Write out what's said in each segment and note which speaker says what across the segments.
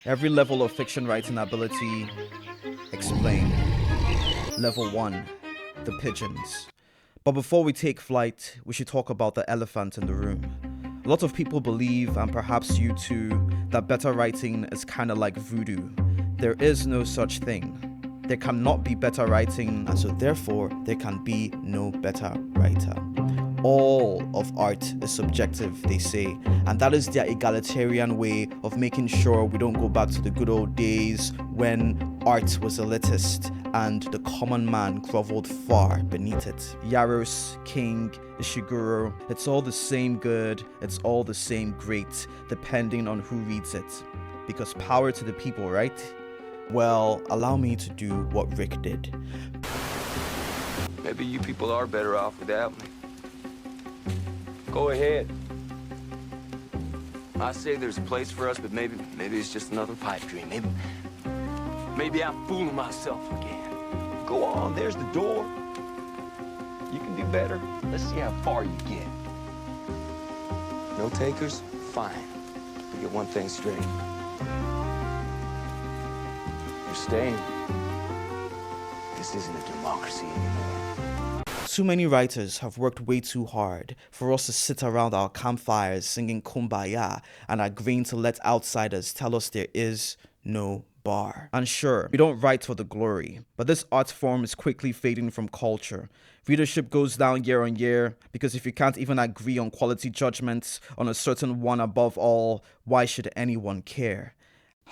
Speaker 1: Every level of fiction writing ability explained. Level 1, the pigeons. But before we take flight, we should talk about the elephant in the room. A lot of people believe, and perhaps you too, that better writing is kind of like voodoo. There is no such thing. There cannot be better writing, and so therefore there can be no better writer. All of art is subjective, they say, and that is their egalitarian way of making sure we don't go back to the good old days when art was elitist and the common man groveled far beneath it. Yaros, King, Ishiguro, it's all the same good, it's all the same great, depending on who reads it. Because power to the people, right? Well, allow me to do what Rick did.
Speaker 2: Maybe you people are better off without me. Go ahead. I say there's a place for us, but maybe it's just another pipe dream. Maybe I'm fooling myself again. Go on, there's the door. You can do better. Let's see how far you get. No takers? Fine. We get one thing straight. You're staying. This isn't a democracy anymore.
Speaker 1: Too many writers have worked way too hard for us to sit around our campfires singing Kumbaya and agreeing to let outsiders tell us there is no bar. And sure, we don't write for the glory, but this art form is quickly fading from culture. Readership goes down year on year because if you can't even agree on quality judgments on a certain one above all, why should anyone care?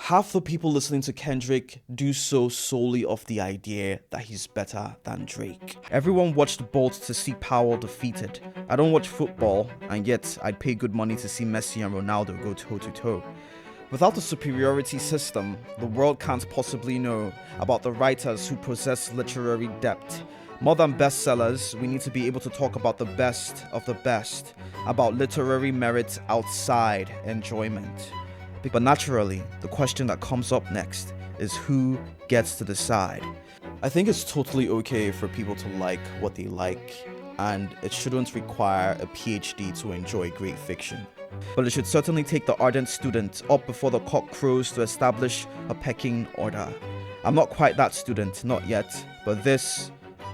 Speaker 1: Half the people listening to Kendrick do so solely off the idea that he's better than Drake. Everyone watched Bolt to see Powell defeated. I don't watch football, and yet I'd pay good money to see Messi and Ronaldo go toe-to-toe. Without a superiority system, the world can't possibly know about the writers who possess literary depth. More than bestsellers, we need to be able to talk about the best of the best, about literary merit outside enjoyment. But naturally, the question that comes up next is who gets to decide. I think it's totally okay for people to like what they like, and it shouldn't require a PhD to enjoy great fiction. But it should certainly take the ardent student up before the cock crows to establish a pecking order. I'm not quite that student, not yet, but this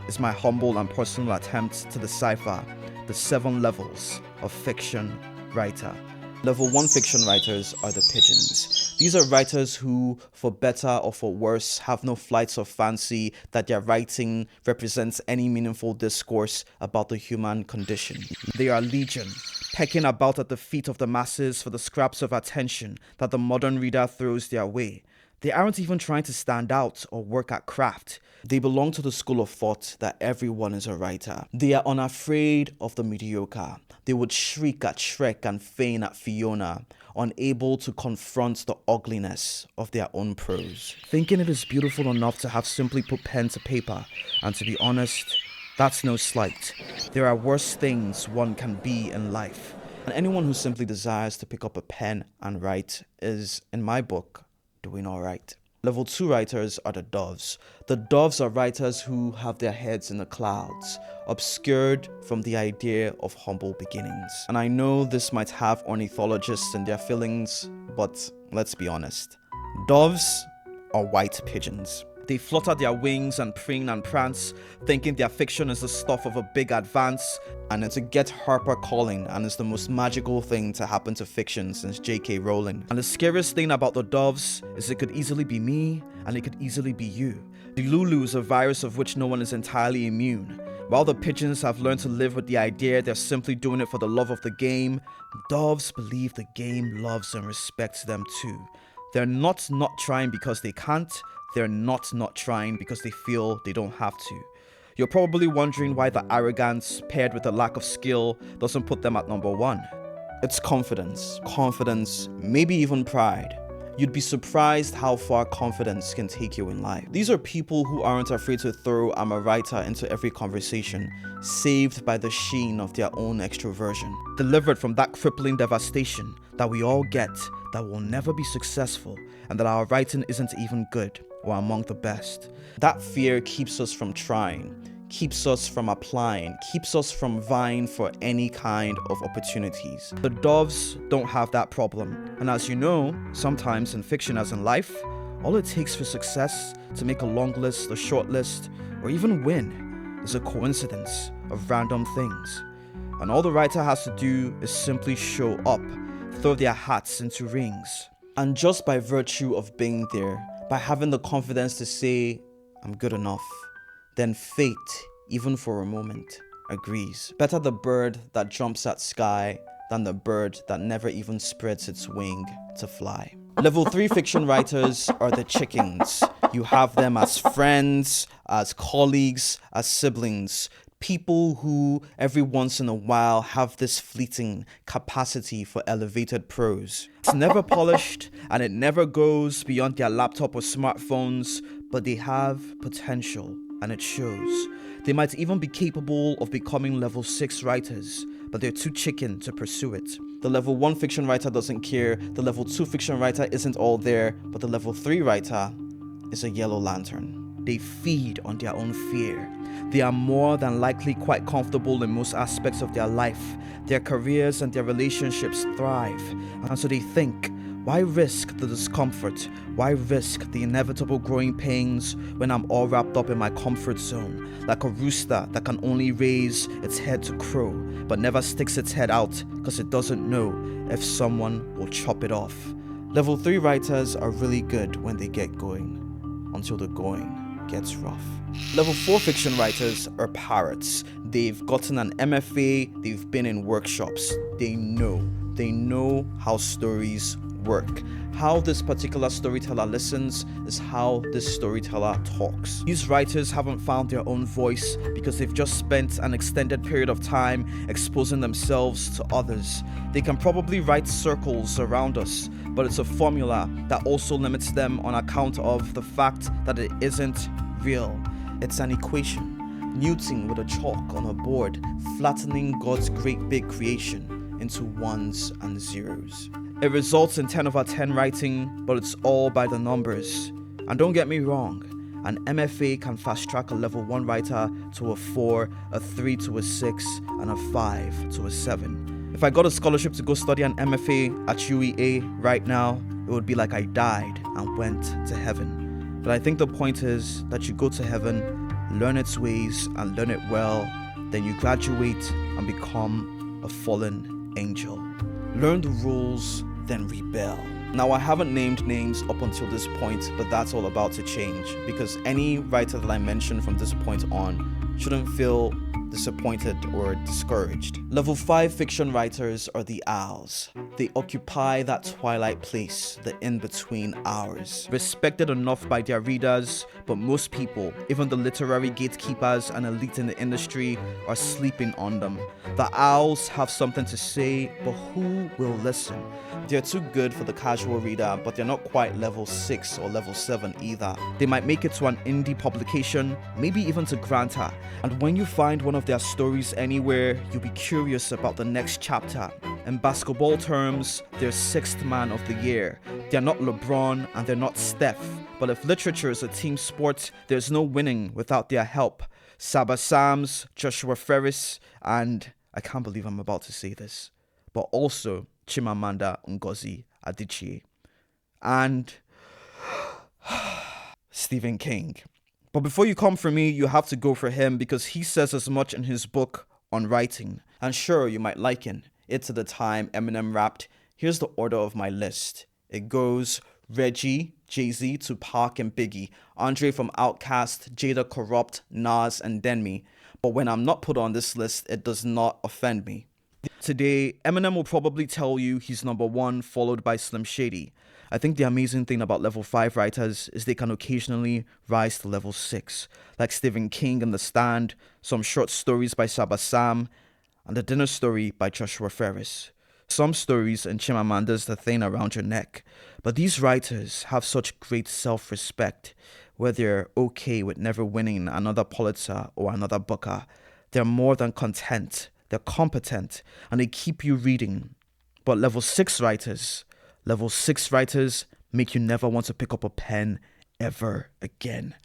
Speaker 1: is my humble and personal attempt to decipher the 7 levels of fiction writer. Level 1 fiction writers are the pigeons. These are writers who, for better or for worse, have no flights of fancy that their writing represents any meaningful discourse about the human condition. They are legion, pecking about at the feet of the masses for the scraps of attention that the modern reader throws their way. They aren't even trying to stand out or work at craft. They belong to the school of thought that everyone is a writer. They are unafraid of the mediocre. They would shriek at Shrek and feign at Fiona, unable to confront the ugliness of their own prose. Thinking it is beautiful enough to have simply put pen to paper, and to be honest, that's no slight. There are worse things one can be in life, and anyone who simply desires to pick up a pen and write is, in my book, doing alright. Level 2 writers are the doves. The doves are writers who have their heads in the clouds, obscured from the idea of humble beginnings. And I know this might have ornithologists in their feelings, but let's be honest. Doves are white pigeons. They flutter their wings and preen and prance, thinking their fiction is the stuff of a big advance, and it's a get Harper calling, and it's the most magical thing to happen to fiction since J.K. Rowling. And the scariest thing about the doves is it could easily be me, and it could easily be you. The Lulu is a virus of which no one is entirely immune. While the pigeons have learned to live with the idea they're simply doing it for the love of the game, doves believe the game loves and respects them too. They're not trying because they can't. They're not trying because they feel they don't have to. You're probably wondering why the arrogance paired with the lack of skill doesn't put them at number 1. It's confidence, maybe even pride. You'd be surprised how far confidence can take you in life. These are people who aren't afraid to throw "I'm a writer" into every conversation, saved by the sheen of their own extroversion, delivered from that crippling devastation that we all get, that we'll never be successful, and that our writing isn't even good or among the best. That fear keeps us from trying, keeps us from applying, keeps us from vying for any kind of opportunities. The doves don't have that problem. And as you know, sometimes in fiction as in life, all it takes for success to make a long list, a short list, or even win is a coincidence of random things. And all the writer has to do is simply show up, throw their hats into rings. And just by virtue of being there, by having the confidence to say, I'm good enough, then fate, even for a moment, agrees. Better the bird that jumps at sky than the bird that never even spreads its wing to fly. Level 3 fiction writers are the chickens. You have them as friends, as colleagues, as siblings. People who every once in a while have this fleeting capacity for elevated prose. It's never polished and it never goes beyond their laptop or smartphones, but they have potential and it shows. They might even be capable of becoming level 6 writers, but they're too chicken to pursue it. The level 1 fiction writer doesn't care, the level 2 fiction writer isn't all there, but the level 3 writer is a yellow lantern. They feed on their own fear. They are more than likely quite comfortable in most aspects of their life. Their careers and their relationships thrive. And so they think, why risk the discomfort? Why risk the inevitable growing pains when I'm all wrapped up in my comfort zone? Like a rooster that can only raise its head to crow, but never sticks its head out because it doesn't know if someone will chop it off. Level 3 writers are really good when they get going, until the going gets rough. Level 4 fiction writers are parrots. They've gotten an MFA, they've been in workshops. They know how stories work. How this particular storyteller listens is how this storyteller talks. These writers haven't found their own voice because they've just spent an extended period of time exposing themselves to others. They can probably write circles around us, but it's a formula that also limits them on account of the fact that it isn't real. It's an equation, Newton with a chalk on a board, flattening God's great big creation into ones and zeros. It results in 10 over 10 writing, but it's all by the numbers. And don't get me wrong, an MFA can fast track a level 1 writer to a 4, a 3 to a 6, and a 5 to a 7. If I got a scholarship to go study an MFA at UEA right now, it would be like I died and went to heaven. But I think the point is that you go to heaven, learn its ways and learn it well, then you graduate and become a fallen angel. Learn the rules, then rebel. Now, I haven't named names up until this point, but that's all about to change because any writer that I mention from this point on shouldn't feel disappointed or discouraged. Level 5 fiction writers are the owls. They occupy that twilight place, the in-between hours. Respected enough by their readers, but most people, even the literary gatekeepers and elite in the industry, are sleeping on them. The owls have something to say, but who will listen? They're too good for the casual reader, but they're not quite level 6 or level 7 either. They might make it to an indie publication, maybe even to Granta, and when you find one of their stories anywhere, you'll be curious about the next chapter. In basketball terms, they're 6th man of the year. They're not LeBron and they're not Steph, but if literature is a team sport, there's no winning without their help. Saba Sams, Joshua Ferris, and I can't believe I'm about to say this, but also Chimamanda Ngozi Adichie and Stephen King. But before you come for me, you have to go for him because he says as much in his book on writing. And sure, you might liken it to the time Eminem rapped, here's the order of my list. It goes Reggie, Jay-Z, Tupac and Biggie, Andre from Outkast, Jada Corrupt, Nas and Denme. But when I'm not put on this list, it does not offend me. Today, Eminem will probably tell you he's number 1, followed by Slim Shady. I think the amazing thing about level 5 writers is they can occasionally rise to level 6, like Stephen King in The Stand, some short stories by Saba Sam, and The Dinner Story by Joshua Ferris. Some stories in Chimamanda's The Thing Around Your Neck, but these writers have such great self-respect, where they're okay with never winning another Pulitzer or another Booker. They're more than content, they're competent, and they keep you reading. But level 6 writers make you never want to pick up a pen ever again.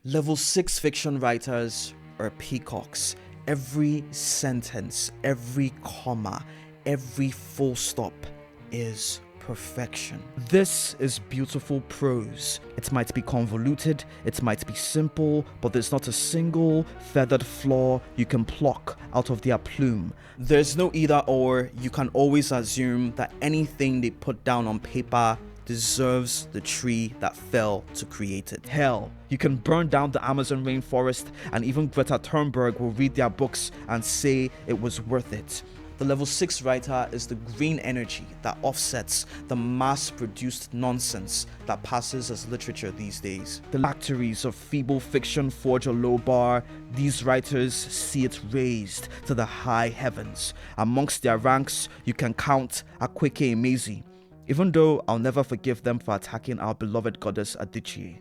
Speaker 1: Level 6 fiction writers are peacocks. Every sentence, every comma, every full stop is perfection. This is beautiful prose. It might be convoluted, it might be simple, but there's not a single feathered flaw you can pluck out of their plume. There's no either or. You can always assume that anything they put down on paper deserves the tree that fell to create it. Hell, you can burn down the Amazon rainforest and even Greta Thunberg will read their books and say it was worth it. The level 6 writer is the green energy that offsets the mass-produced nonsense that passes as literature these days. The factories of feeble fiction forge a low bar. These writers see it raised to the high heavens. Amongst their ranks, you can count Akweke Emezi, even though I'll never forgive them for attacking our beloved goddess Adichie.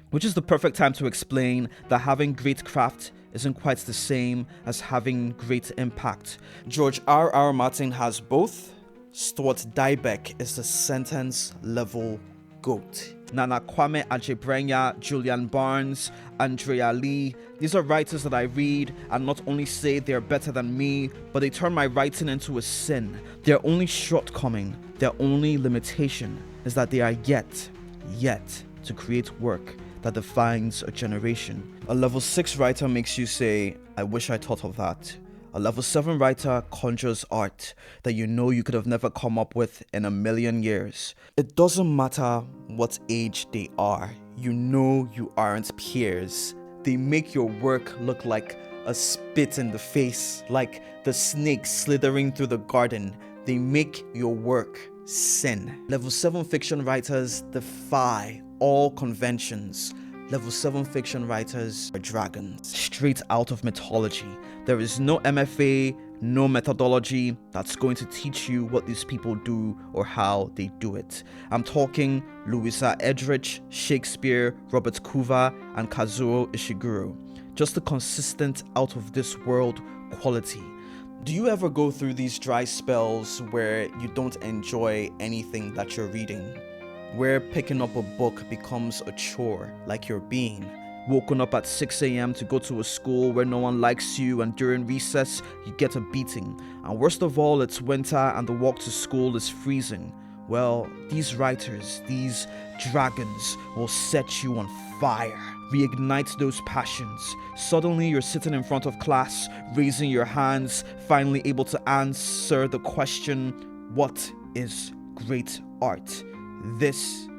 Speaker 1: Which is the perfect time to explain that having great craft isn't quite the same as having great impact. George R.R. Martin has both. Stuart Dybek is the sentence level GOAT. Nana Kwame Adjei-Brenyah, Julian Barnes, Andrea Lee. These are writers that I read and not only say they're better than me, but they turn my writing into a sin. Their only shortcoming, their only limitation is that they are yet to create work that defines a generation. A level 6 writer makes you say, I wish I thought of that. A level 7 writer conjures art that you know you could have never come up with in a million years. It doesn't matter what age they are. You know you aren't peers. They make your work look like a spit in the face, like the snake slithering through the garden. They make your work sin. Level 7 fiction writers defy all conventions. Level 7 fiction writers are dragons, straight out of mythology. There is no MFA, no methodology that's going to teach you what these people do or how they do it. I'm talking Louisa Edrich, Shakespeare, Robert Kuva, and Kazuo Ishiguro. Just a consistent, out of this world quality. Do you ever go through these dry spells where you don't enjoy anything that you're reading? Where picking up a book becomes a chore, like you're being woken up at 6 a.m. to go to a school where no one likes you, and during recess you get a beating, and worst of all, it's winter and the walk to school is freezing. Well, these writers, these dragons, will set you on fire, reignite those passions. Suddenly you're sitting in front of class, raising your hands, finally able to answer the question, what is great art? This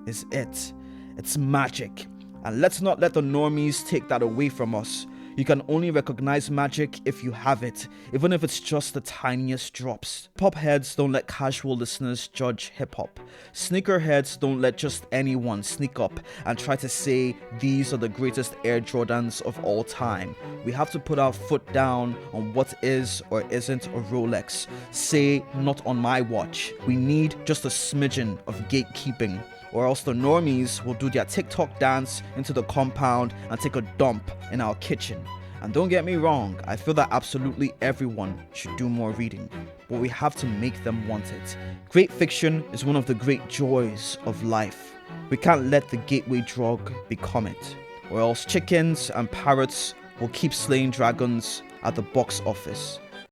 Speaker 1: is it. It's magic. And let's not let the normies take that away from us. You can only recognize magic if you have it, even if it's just the tiniest drops. Pop heads don't let casual listeners judge hip-hop. Sneakerheads don't let just anyone sneak up and try to say these are the greatest Air Jordans of all time. We have to put our foot down on what is or isn't a Rolex. Say, not on my watch. We need just a smidgen of gatekeeping, or else the normies will do their TikTok dance into the compound and take a dump in our kitchen. And don't get me wrong, I feel that absolutely everyone should do more reading, but we have to make them want it. Great fiction is one of the great joys of life. We can't let the gateway drug become it, or else chickens and parrots will keep slaying dragons at the box office.